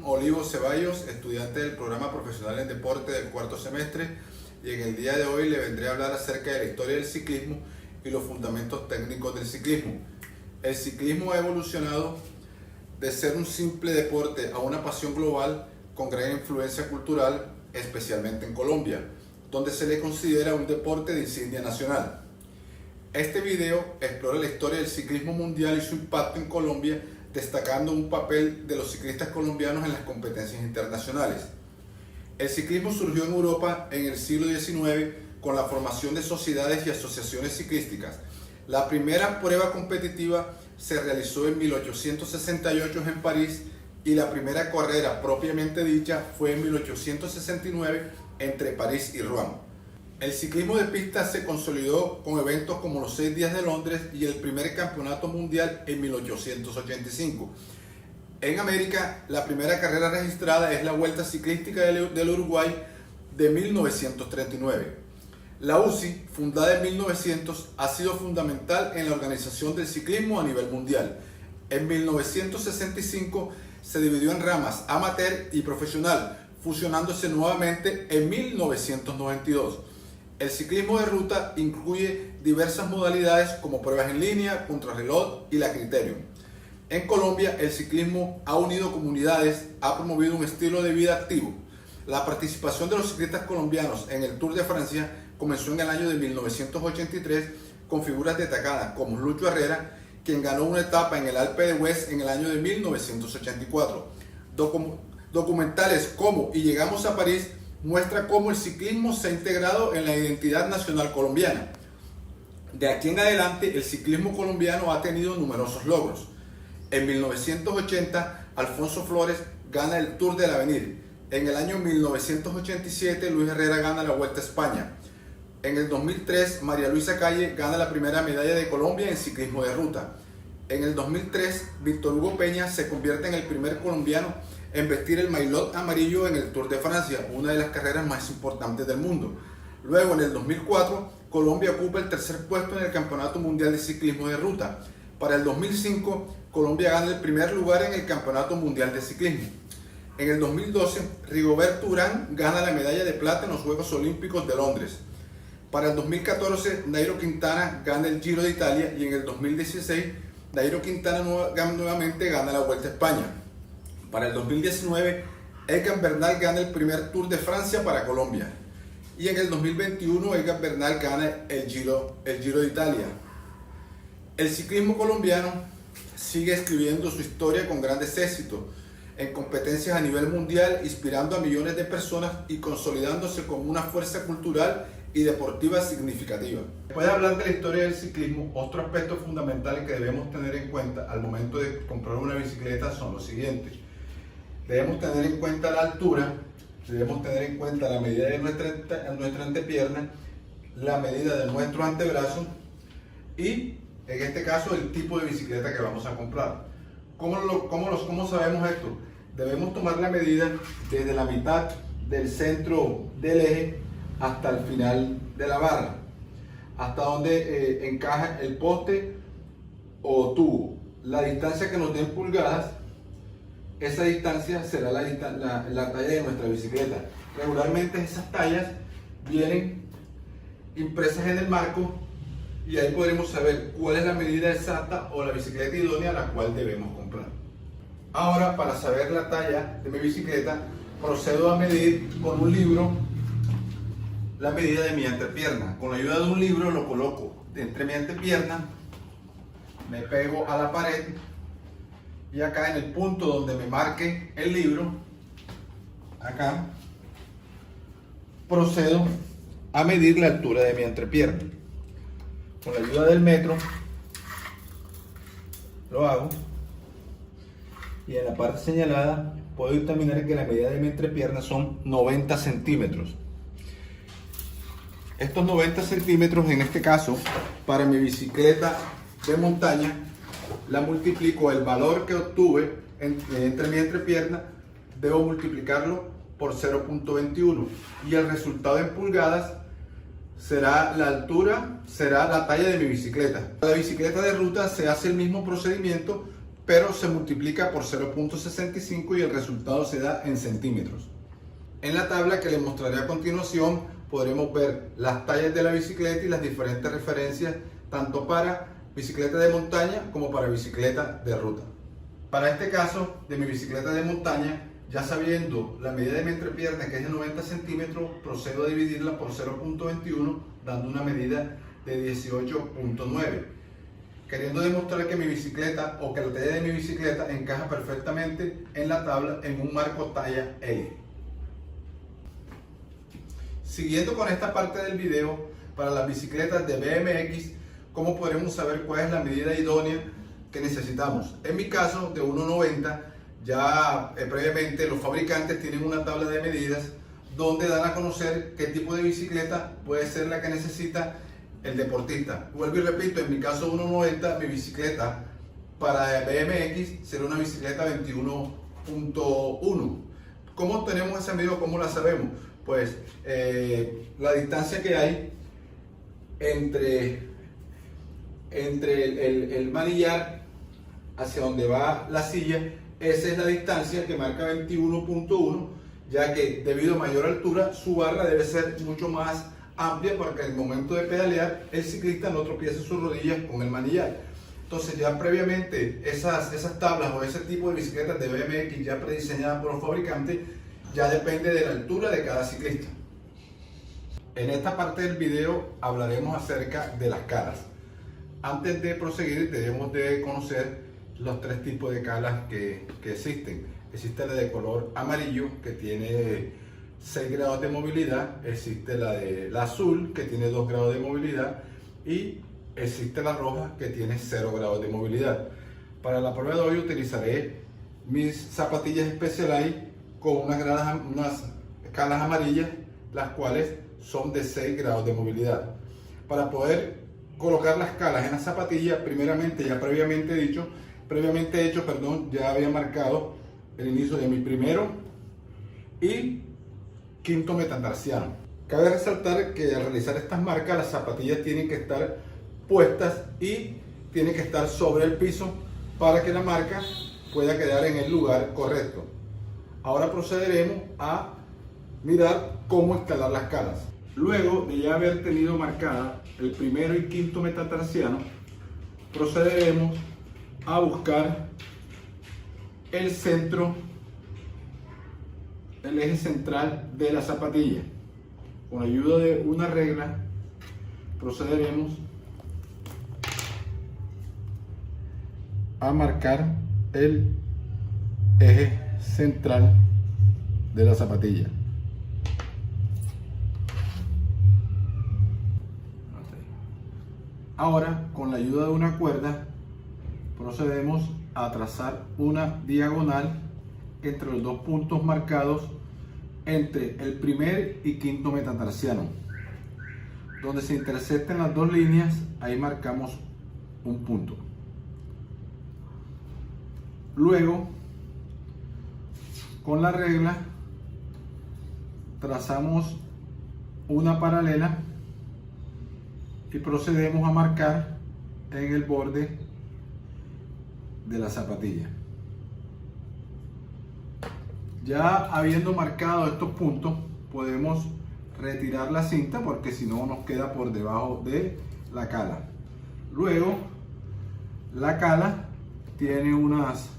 Olivo Ceballos, estudiante del programa profesional en deporte del cuarto semestre, y en el día de hoy le vendré a hablar acerca de la historia del ciclismo y los fundamentos técnicos del ciclismo. El ciclismo ha evolucionado de ser un simple deporte a una pasión global con gran influencia cultural, especialmente en Colombia, donde se le considera un deporte de insignia nacional. Este video explora la historia del ciclismo mundial y su impacto en Colombia, destacando un papel de los ciclistas colombianos en las competencias internacionales. El ciclismo surgió en Europa en el siglo XIX con la formación de sociedades y asociaciones ciclísticas. La primera prueba competitiva se realizó en 1868 en París y la primera carrera propiamente dicha fue en 1869 entre París y Rouen. El ciclismo de pista se consolidó con eventos como los 6 días de Londres y el primer campeonato mundial en 1885. En América, la primera carrera registrada es la Vuelta Ciclística del Uruguay de 1939. La UCI, fundada en 1900, ha sido fundamental en la organización del ciclismo a nivel mundial. En 1965 se dividió en ramas amateur y profesional, fusionándose nuevamente en 1992. El ciclismo de ruta incluye diversas modalidades como pruebas en línea, contrarreloj y la criterium. En Colombia, el ciclismo ha unido comunidades, ha promovido un estilo de vida activo. La participación de los ciclistas colombianos en el Tour de Francia comenzó en el año de 1983 con figuras destacadas como Lucho Herrera, quien ganó una etapa en el Alpe d'Huez en el año de 1984. Documentales como Y llegamos a París muestra cómo el ciclismo se ha integrado en la identidad nacional colombiana. De aquí en adelante, el ciclismo colombiano ha tenido numerosos logros. En 1980, Alfonso Flores gana el Tour del Avenir. En el año 1987, Luis Herrera gana la Vuelta a España. En el 2003, María Luisa Calle gana la primera medalla de Colombia en ciclismo de ruta. En el 2003, Víctor Hugo Peña se convierte en el primer colombiano en vestir el maillot amarillo en el Tour de Francia, una de las carreras más importantes del mundo. Luego, en el 2004, Colombia ocupa el tercer puesto en el Campeonato Mundial de Ciclismo de Ruta. Para el 2005, Colombia gana el primer lugar en el Campeonato Mundial de Ciclismo. En el 2012, Rigoberto Urán gana la medalla de plata en los Juegos Olímpicos de Londres. Para el 2014, Nairo Quintana gana el Giro de Italia y en el 2016, Nairo Quintana nuevamente gana la Vuelta a España. Para el 2019, Egan Bernal gana el primer Tour de Francia para Colombia. Y en el 2021, Egan Bernal gana el Giro de Italia. El ciclismo colombiano sigue escribiendo su historia con grandes éxitos en competencias a nivel mundial, inspirando a millones de personas y consolidándose como una fuerza cultural y deportiva significativa. Después de hablar de la historia del ciclismo, otro aspecto fundamental que debemos tener en cuenta al momento de comprar una bicicleta son los siguientes. Debemos tener en cuenta la altura, debemos tener en cuenta la medida de nuestra antepierna, la medida de nuestro antebrazo y, en este caso, el tipo de bicicleta que vamos a comprar. ¿Cómo sabemos esto? Debemos tomar la medida desde la mitad del centro del eje hasta el final de la barra, hasta donde encaja el poste o tubo. La distancia que nos den pulgadas, esa distancia será la talla de nuestra bicicleta. Regularmente esas tallas vienen impresas en el marco y ahí podremos saber cuál es la medida exacta o la bicicleta idónea a la cual debemos comprar. Ahora, para saber la talla de mi bicicleta, procedo a medir con un libro la medida de mi entrepierna. Con la ayuda de un libro lo coloco entre mi entrepierna, me pego a la pared y acá en el punto donde me marque el libro, acá, procedo a medir la altura de mi entrepierna. Con la ayuda del metro lo hago y en la parte señalada puedo determinar que la medida de mi entrepierna son 90 centímetros. Estos 90 centímetros, en este caso, para mi bicicleta de montaña, la multiplico, el valor que obtuve entre mi entrepierna, debo multiplicarlo por 0.21 y el resultado en pulgadas será la altura, será la talla de mi bicicleta. Para la bicicleta de ruta se hace el mismo procedimiento, pero se multiplica por 0.65 y el resultado se da en centímetros. En la tabla que les mostraré a continuación podremos ver las tallas de la bicicleta y las diferentes referencias tanto para bicicleta de montaña como para bicicleta de ruta. Para este caso de mi bicicleta de montaña, ya sabiendo la medida de mi entrepierna, que es de 90 centímetros, procedo a dividirla por 0.21 dando una medida de 18.9, queriendo demostrar que mi bicicleta o que la talla de mi bicicleta encaja perfectamente en la tabla en un marco talla L. Siguiendo con esta parte del video, para las bicicletas de BMX, ¿cómo podremos saber cuál es la medida idónea que necesitamos? En mi caso, de 1.90, ya previamente los fabricantes tienen una tabla de medidas donde dan a conocer qué tipo de bicicleta puede ser la que necesita el deportista. Vuelvo y repito, en mi caso 1.90, mi bicicleta para BMX será una bicicleta 21.1. ¿Cómo obtenemos esa medida? ¿Cómo la sabemos? Pues la distancia que hay entre el manillar hacia donde va la silla, esa es la distancia que marca 21.1, ya que debido a mayor altura su barra debe ser mucho más amplia para que en el momento de pedalear el ciclista no tropiece sus rodillas con el manillar. Entonces ya previamente esas tablas o ese tipo de bicicletas de BMX ya prediseñadas por los fabricantes, ya depende de la altura de cada ciclista. En esta parte del video hablaremos acerca de las calas. Antes de proseguir debemos de conocer los tres tipos de calas que existen. Existe la de color amarillo, que tiene 6 grados de movilidad, existe la azul, que tiene 2 grados de movilidad, y existe la roja, que tiene 0 grados de movilidad. Para la prueba de hoy utilizaré mis zapatillas Specialized con unas calas amarillas, las cuales son de 6 grados de movilidad. Para poder colocar las calas en la zapatilla, primeramente, ya previamente hecho, ya había marcado el inicio de mi primero y quinto metatarsiano. Cabe resaltar que al realizar estas marcas, las zapatillas tienen que estar puestas y tienen que estar sobre el piso para que la marca pueda quedar en el lugar correcto. Ahora procederemos a mirar cómo escalar las calas. Luego de ya haber tenido marcada el primero y quinto metatarsiano, procederemos a buscar el centro, el eje central de la zapatilla. Con ayuda de una regla procederemos a marcar el eje central de la zapatilla. Ahora, con la ayuda de una cuerda, procedemos a trazar una diagonal entre los dos puntos marcados entre el primer y quinto metatarsiano. Donde se intersecten las dos líneas, ahí marcamos un punto. Luego, con la regla, trazamos una paralela y procedemos a marcar en el borde de la zapatilla. Ya habiendo marcado estos puntos, podemos retirar la cinta porque si no nos queda por debajo de la cala. Luego, la cala tiene unas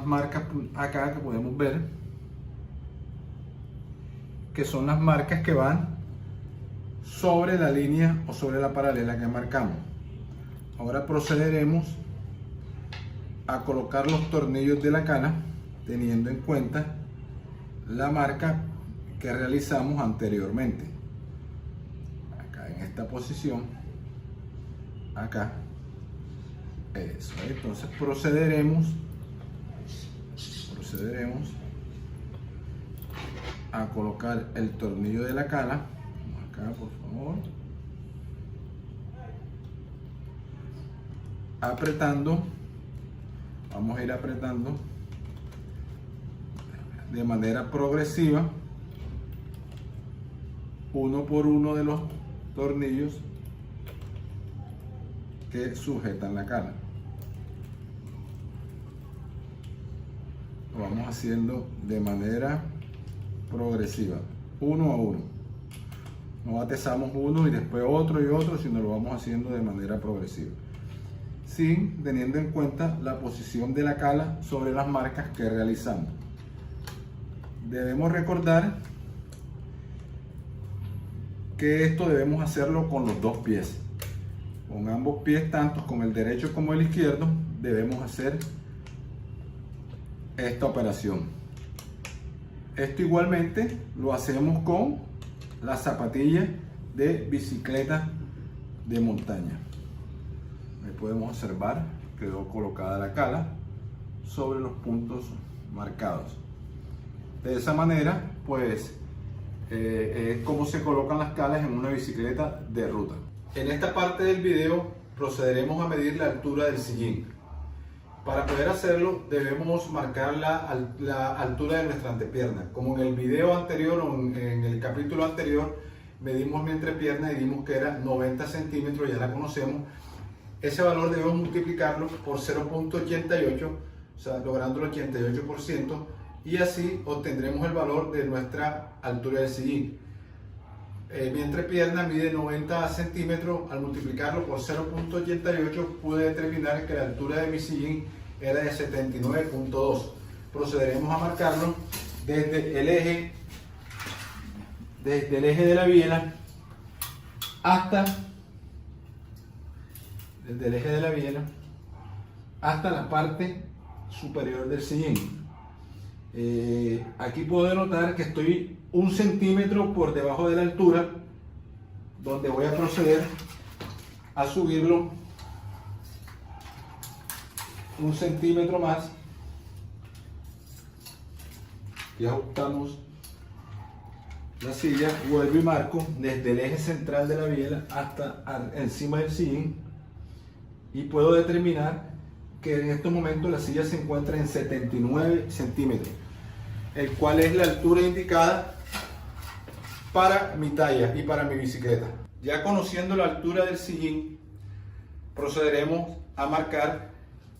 marcas acá que podemos ver, que son las marcas que van sobre la línea o sobre la paralela que marcamos. Ahora procederemos a colocar los tornillos de la cala teniendo en cuenta la marca que realizamos anteriormente. Acá en esta posición, acá, eso. Entonces procederemos a colocar el tornillo de la cala acá, por favor, apretando. Vamos a ir apretando de manera progresiva uno por uno de los tornillos que sujetan la cala. lo vamos haciendo de manera progresiva, uno a uno. No atezamos uno y después otro y otro, sino lo vamos haciendo de manera progresiva, sin teniendo en cuenta la posición de la cala sobre las marcas que realizamos. Debemos recordar que esto debemos hacerlo con los dos pies. Con ambos pies, tanto con el derecho como el izquierdo, debemos hacer esta operación. Esto igualmente lo hacemos con la zapatilla de bicicleta de montaña. Ahí podemos observar, quedó colocada la cala sobre los puntos marcados. De esa manera, pues, es como se colocan las calas en una bicicleta de ruta. En esta parte del video procederemos a medir la altura del sillín. Para poder hacerlo debemos marcar la altura de nuestra antepierna. Como en el video anterior o en el capítulo anterior medimos mi entrepierna y dimos que era 90 centímetros, ya la conocemos. Ese valor debemos multiplicarlo por 0.88, o sea, logrando el 88%, y así obtendremos el valor de nuestra altura del sillín. Mi entrepierna mide 90 centímetros, al multiplicarlo por 0.88 pude determinar que la altura de mi sillín era de 79.2. Procederemos a marcarlo desde el eje de la biela hasta la parte superior del sillín. Aquí puedo notar que estoy 1 centímetro por debajo de la altura, donde voy a proceder a subirlo 1 centímetro más y ajustamos la silla. Vuelvo y marco desde el eje central de la biela hasta encima del sillín y puedo determinar que en estos momentos la silla se encuentra en 79 centímetros, el cual es la altura indicada para mi talla y para mi bicicleta. Ya conociendo la altura del sillín, procederemos a marcar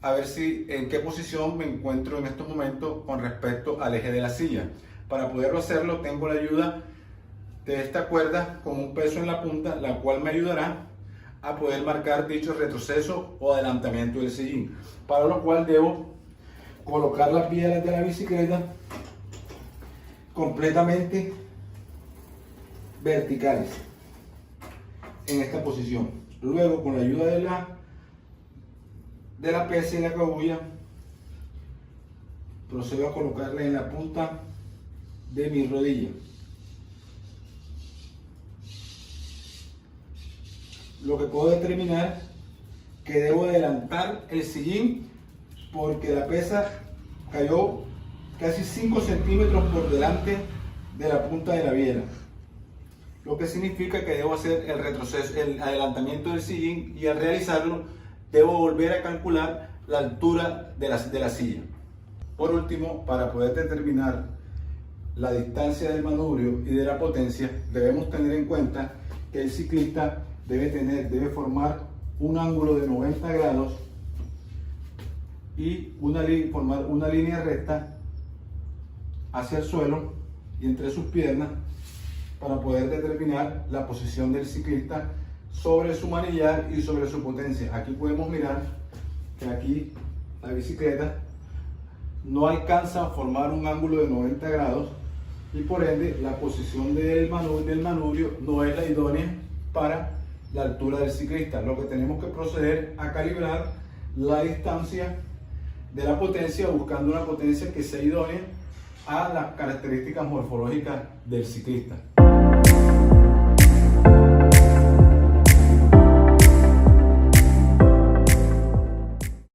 a ver en qué posición me encuentro en estos momentos con respecto al eje de la silla. Para poderlo hacerlo tengo la ayuda de esta cuerda con un peso en la punta, la cual me ayudará a poder marcar dicho retroceso o adelantamiento del sillín, para lo cual debo colocar las bielas de la bicicleta completamente verticales en esta posición. Luego, con la ayuda de la pesa y la cabulla, procedo a colocarla en la punta de mi rodilla. Lo que puedo determinar que debo adelantar el sillín porque la pesa cayó casi 5 centímetros por delante de la punta de la biela, lo que significa que debo hacer el retroceso, el adelantamiento del sillín, y al realizarlo debo volver a calcular la altura de la silla. Por último, para poder determinar la distancia del manubrio y de la potencia, debemos tener en cuenta que el ciclista debe formar un ángulo de 90 grados y formar una línea recta hacia el suelo y entre sus piernas para poder determinar la posición del ciclista sobre su manillar y sobre su potencia. Aquí podemos mirar que aquí la bicicleta no alcanza a formar un ángulo de 90 grados y por ende la posición del manubrio no es la idónea para la altura del ciclista. Lo que tenemos que proceder a calibrar la distancia de la potencia, buscando una potencia que sea idónea a las características morfológicas del ciclista.